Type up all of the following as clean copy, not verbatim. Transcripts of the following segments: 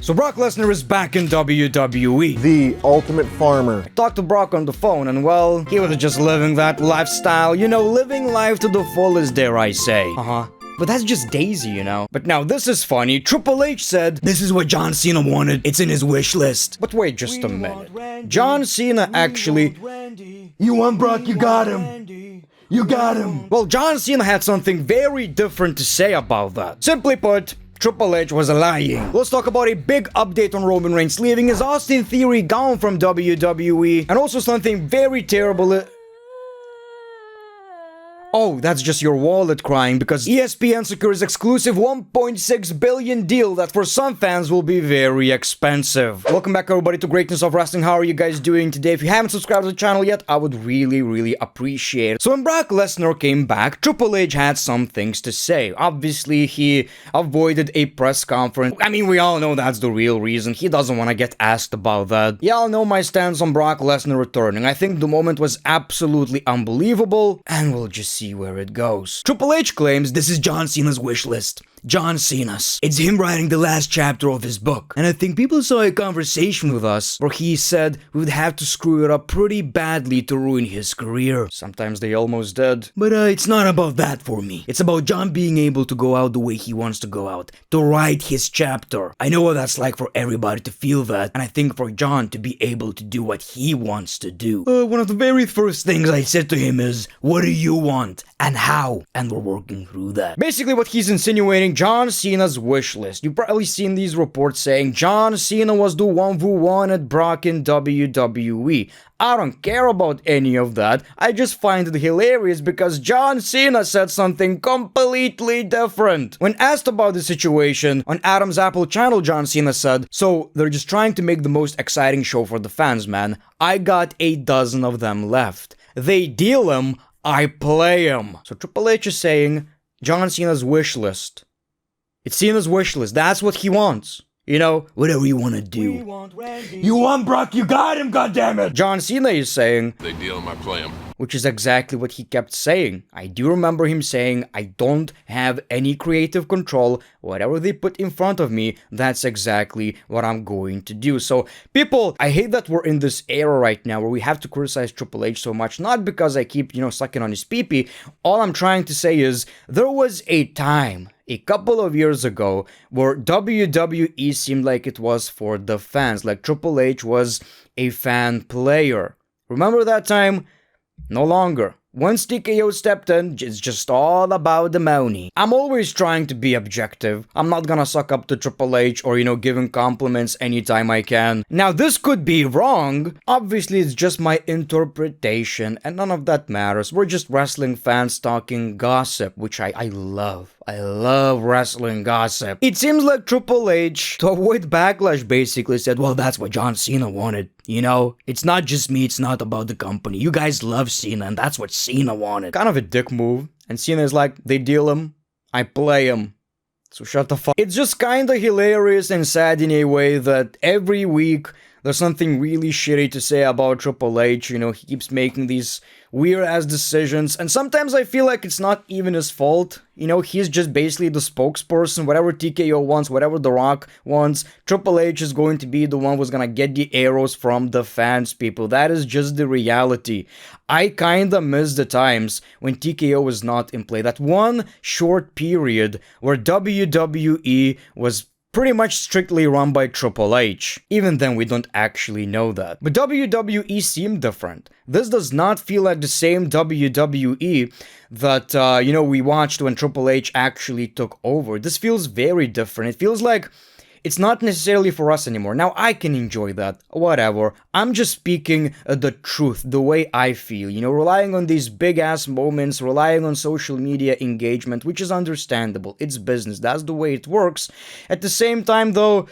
So Brock Lesnar is back in WWE. The ultimate farmer. I talked to Brock on the phone and well, he was just living that lifestyle, living life to the fullest, dare I say. But that's just Daisy, But now this is funny. Triple H said, "This is what John Cena wanted. It's in his wish list." But wait just a minute. John Cena actually... You want Brock, you got him. You got him. Well, John Cena had something very different to say about that. Simply put, Triple H was lying. Let's talk about a big update on Roman Reigns leaving his Austin Theory gone from WWE, and also something very terrible. Oh, that's just your wallet crying because ESPN secures exclusive $1.6 billion deal that for some fans will be very expensive. Welcome back everybody to Greatness of Wrestling. How are you guys doing today? If you haven't subscribed to the channel yet, I would really appreciate it. So when Brock Lesnar came back, Triple H had some things to say. Obviously, he avoided a press conference. I mean, we all know that's the real reason. He doesn't want to get asked about that. Y'all know my stance on Brock Lesnar returning. I think the moment was absolutely unbelievable, and we'll just see where it goes. Triple H claims this is John Cena's wish list. John Cena's. It's him writing the last chapter of his book. And I think people saw a conversation with us where he said we would have to screw it up pretty badly to ruin his career. Sometimes they almost did. But it's not about that for me. It's about John being able to go out the way he wants to go out. To write his chapter. I know what that's like for everybody to feel that. And I think for John to be able to do what he wants to do. One of the very first things I said to him is, what do you want? And how? And we're working through that. Basically what he's insinuating, John Cena's wish list. You've probably seen these reports saying John Cena was the one who wanted Brock in WWE. I don't care about any of that. I just find it hilarious because John Cena said something completely different. When asked about the situation, on Adam's Apple channel, John Cena said, "So they're just trying to make the most exciting show for the fans, man. I got 8 dozen of them left. They deal them, I play them." So Triple H is saying, John Cena's wish list. It's Cena's wish list. That's what he wants. Whatever you want to do. You want Brock, you got him, goddammit. John Cena is saying, they deal him, I play him. Which is exactly what he kept saying. I do remember him saying, I don't have any creative control. Whatever they put in front of me, that's exactly what I'm going to do. So, people, I hate that we're in this era right now where we have to criticize Triple H so much. Not because I keep, sucking on his pee-pee. All I'm trying to say is, there was a time, a couple of years ago, where WWE seemed like it was for the fans. Like Triple H was a fan player. Remember that time? No longer. Once TKO stepped in, it's just all about the money. I'm always trying to be objective. I'm not gonna suck up to Triple H or, give him compliments anytime I can. Now, this could be wrong. Obviously, it's just my interpretation, and none of that matters. We're just wrestling fans talking gossip, which I love. I love wrestling gossip. It seems like Triple H, to avoid backlash, basically said, well, that's what John Cena wanted. It's not just me, it's not about the company. You guys love Cena, and that's what Cena wanted. Kind of a dick move. And Cena is like, they deal him, I play him. So shut the fuck. It's just kinda hilarious and sad in a way that every week there's something really shitty to say about Triple H. He keeps making these weird-ass decisions, and sometimes I feel like it's not even his fault. He's just basically the spokesperson. Whatever TKO wants, whatever The Rock wants, Triple H is going to be the one who's gonna get the arrows from the fans, people. That is just the reality. I kinda miss the times when TKO was not in play. That one short period where WWE was pretty much strictly run by Triple H. Even then, we don't actually know that. But WWE seemed different. This does not feel like the same WWE that, we watched when Triple H actually took over. This feels very different. It feels like it's not necessarily for us anymore. Now, I can enjoy that, whatever. I'm just speaking the truth, the way I feel, relying on these big-ass moments, relying on social media engagement, which is understandable. It's business, that's the way it works. At the same time, though,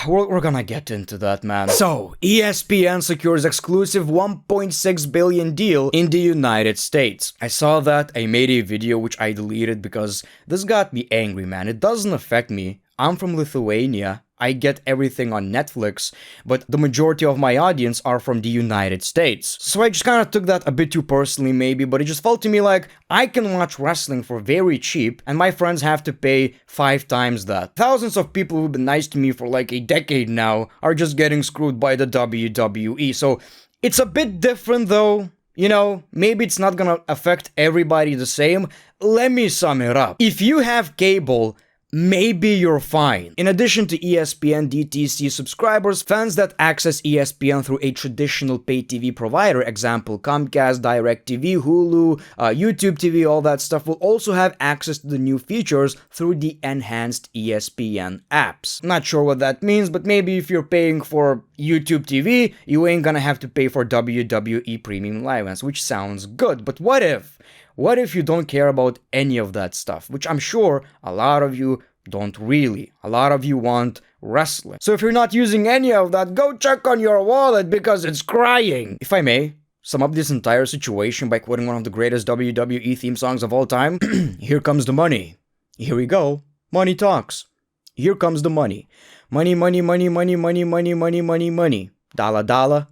we're gonna get into that, man. So, ESPN secures exclusive $1.6 billion deal in the United States. I saw that, I made a video which I deleted because this got me angry, man. It doesn't affect me. I'm from Lithuania. I get everything on Netflix, but the majority of my audience are from the United States. So I just kind of took that a bit too personally maybe, but it just felt to me like I can watch wrestling for very cheap and my friends have to pay 5 times that. Thousands of people who've been nice to me for like a decade now are just getting screwed by the WWE. So it's a bit different though. You know, maybe it's not gonna affect everybody the same. Let me sum it up. If you have cable, maybe you're fine. In addition to ESPN DTC subscribers, fans that access ESPN through a traditional pay TV provider, example Comcast, DirecTV, Hulu, YouTube TV, all that stuff, will also have access to the new features through the enhanced ESPN apps. Not sure what that means, but maybe if you're paying for YouTube TV, you ain't gonna have to pay for WWE Premium Live Events, which sounds good, but what if? What if you don't care about any of that stuff? Which I'm sure a lot of you don't really. A lot of you want wrestling. So if you're not using any of that, go check on your wallet because it's crying. If I may sum up this entire situation by quoting one of the greatest WWE theme songs of all time, here comes the money. Here we go. Money talks. Here comes the money. Money, money, money, money, money, money, money, money, money. Dollar, dollar.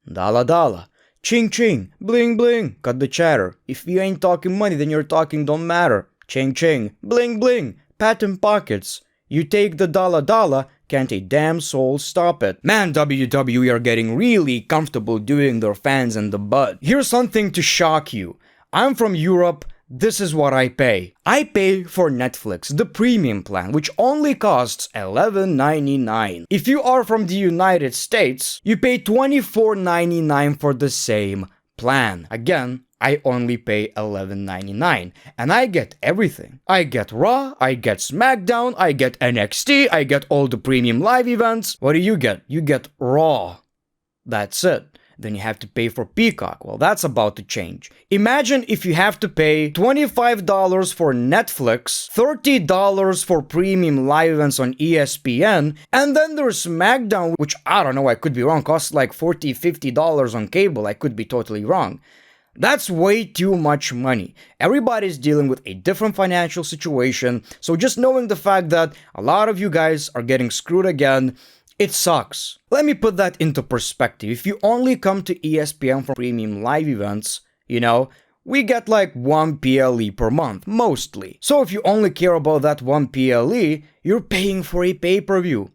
Dollar, dollar. Ching ching, bling bling, cut the chatter. If you ain't talking money, then your talking don't matter. Ching ching, bling bling, pat in pockets. You take the dollar dollar, can't a damn soul stop it. Man, WWE are getting really comfortable doing their fans in the butt. Here's something to shock you. I'm from Europe. This is what I pay. I pay for Netflix, the premium plan, which only costs $11.99. If you are from the United States, you pay $24.99 for the same plan. Again, I only pay $11.99 and I get everything. I get Raw, I get SmackDown, I get NXT, I get all the premium live events. What do? You get Raw. That's it. Then you have to pay for Peacock. Well, that's about to change. Imagine if you have to pay $25 for Netflix, $30 for premium live events on ESPN, and then there's SmackDown, which I don't know, I could be wrong, costs like $40, $50 on cable. I could be totally wrong. That's way too much money. Everybody's dealing with a different financial situation, so just knowing the fact that a lot of you guys are getting screwed again, it sucks. Let me put that into perspective. If you only come to ESPN for premium live events, we get like 1 PLE per month, mostly. So if you only care about that 1 PLE, you're paying for a pay-per-view.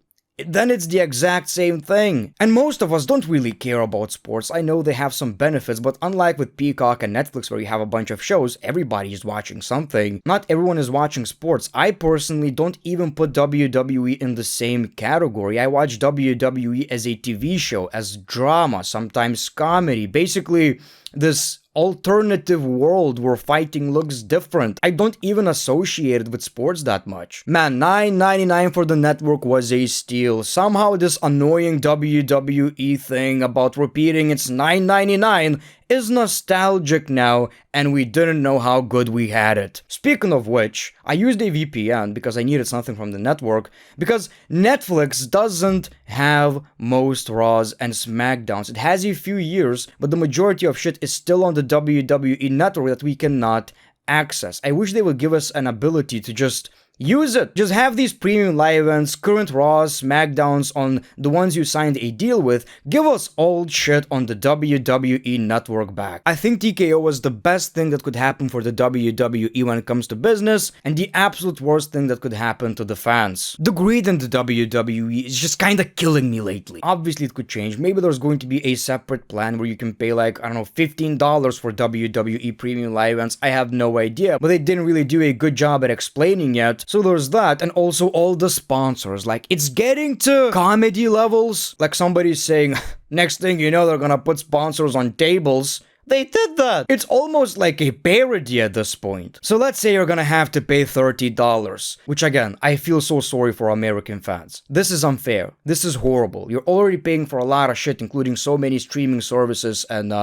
Then it's the exact same thing. And most of us don't really care about sports. I know they have some benefits, but unlike with Peacock and Netflix where you have a bunch of shows, everybody is watching something. Not everyone is watching sports. I personally don't even put WWE in the same category. I watch WWE as a TV show, as drama, sometimes comedy. Basically, this alternative world where fighting looks different. I don't even associate it with sports that much. Man, $9.99 for the network was a steal. Somehow this annoying WWE thing about repeating it's $9.99 is nostalgic now, and we didn't know how good we had it. Speaking of which, I used a VPN because I needed something from the network, because Netflix doesn't have most Raws and SmackDowns. It has a few years, but the majority of shit is still on the WWE network that we cannot access. I wish they would give us an ability to just use it. Just have these premium live events, current Raws, SmackDowns on the ones you signed a deal with. Give us old shit on the WWE network back. I think TKO was the best thing that could happen for the WWE when it comes to business, and the absolute worst thing that could happen to the fans. The greed in the WWE is just kinda killing me lately. Obviously it could change. Maybe there's going to be a separate plan where you can pay like, I don't know, $15 for WWE premium live events. I have no idea, but they didn't really do a good job at explaining yet. So there's that, and also all the sponsors. Like, it's getting to comedy levels. Like somebody's saying, next thing you know, they're gonna put sponsors on tables. They did that. It's almost like a parody at this point. So let's say you're gonna have to pay $30, which again, I feel so sorry for American fans. This is unfair. This is horrible. You're already paying for a lot of shit, including so many streaming services and,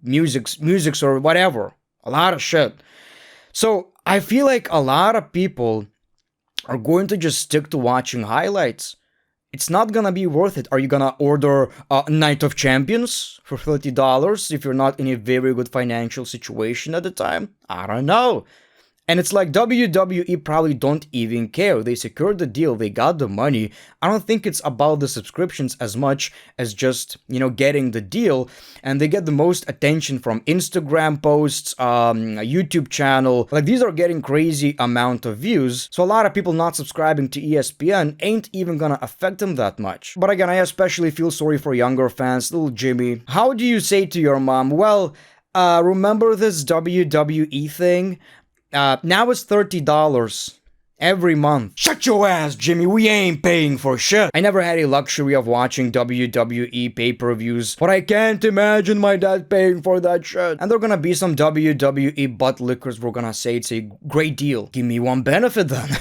music service, whatever. A lot of shit. So I feel like a lot of people are going to just stick to watching highlights. It's not gonna be worth it. Are you gonna order Night of Champions for $30 if you're not in a very good financial situation at the time? I don't know. And it's like WWE probably don't even care. They secured the deal, they got the money. I don't think it's about the subscriptions as much as just, getting the deal. And they get the most attention from Instagram posts, a YouTube channel. Like, these are getting crazy amount of views. So a lot of people not subscribing to ESPN ain't even gonna affect them that much. But again, I especially feel sorry for younger fans, little Jimmy. How do you say to your mom, well, remember this WWE thing? Now it's $30 every month. Shut your ass, Jimmy, we ain't paying for shit. I never had a luxury of watching WWE pay-per-views, but I can't imagine my dad paying for that shit. And there are gonna be some WWE butt lickers we're gonna say it's a great deal. Give me one benefit then.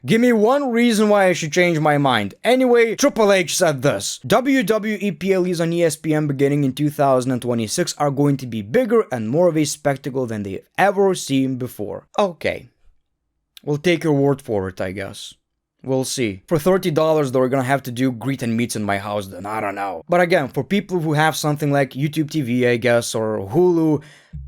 Give me one reason why I should change my mind. Anyway, Triple H said this: WWE PLEs on ESPN beginning in 2026 are going to be bigger and more of a spectacle than they've ever seen before. Okay. We'll take your word for it, I guess. We'll see. For $30 though, we're gonna have to do greet and meets in my house then, I don't know. But again, for people who have something like YouTube TV, I guess, or Hulu,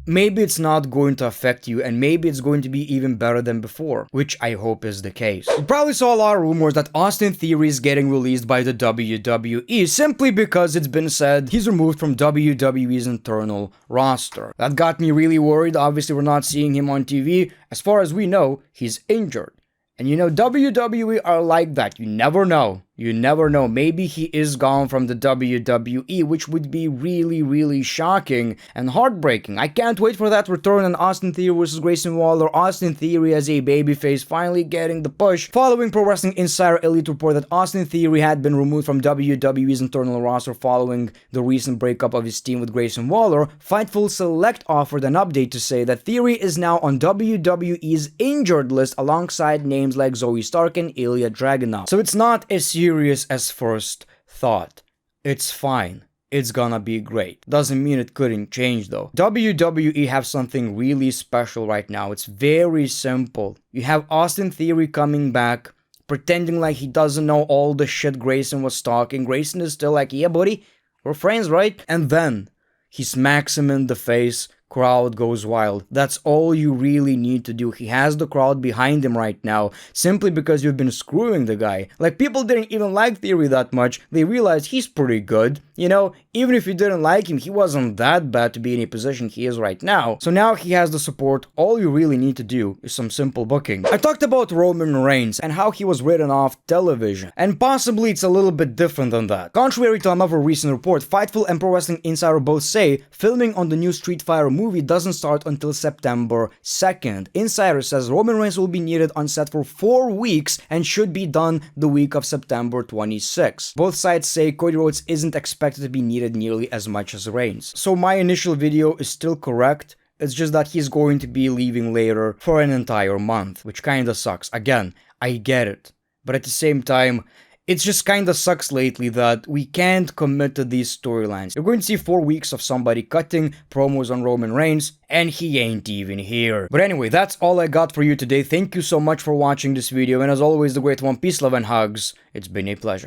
maybe it's not going to affect you, and maybe it's going to be even better than before, which I hope is the case. You probably saw a lot of rumors that Austin Theory is getting released by the WWE simply because it's been said he's removed from WWE's internal roster. That got me really worried. Obviously, we're not seeing him on TV. As far as we know, he's injured. And WWE are like that. You never know. You never know. Maybe he is gone from the WWE, which would be really, really shocking and heartbreaking. I can't wait for that return on Austin Theory vs. Grayson Waller. Austin Theory as a babyface finally getting the push. Following Pro Wrestling Insider Elite report that Austin Theory had been removed from WWE's internal roster following the recent breakup of his team with Grayson Waller, Fightful Select offered an update to say that Theory is now on WWE's injured list alongside names like Zoe Stark and Ilya Dragunov. So it's not as serious as first thought. It's fine. It's gonna be great. Doesn't mean it couldn't change though. WWE have something really special right now. It's very simple. You have Austin Theory coming back, pretending like he doesn't know all the shit Grayson was talking. Grayson is still like, yeah buddy, we're friends, right? And then he smacks him in the face. Crowd goes wild. That's all you really need to do. He has the crowd behind him right now, simply because you've been screwing the guy. Like, people didn't even like Theory that much. They realized he's pretty good. Even if you didn't like him, he wasn't that bad to be in a position he is right now. So now he has the support. All you really need to do is some simple booking. I talked about Roman Reigns and how he was written off television, and possibly it's a little bit different than that. Contrary to another recent report, Fightful and Pro Wrestling Insider both say filming on the new Street Fighter movie doesn't start until September 2nd. Insider says Roman Reigns will be needed on set for 4 weeks and should be done the week of September 26th. Both sides say Cody Rhodes isn't expected to be needed nearly as much as Reigns. So my initial video is still correct. It's just that he's going to be leaving later for an entire month, which kinda sucks. Again, I get it. But at the same time, it just kinda sucks lately that we can't commit to these storylines. You're going to see 4 weeks of somebody cutting promos on Roman Reigns, and he ain't even here. But anyway, that's all I got for you today. Thank you so much for watching this video, and as always, the great one, peace, love, and hugs. It's been a pleasure.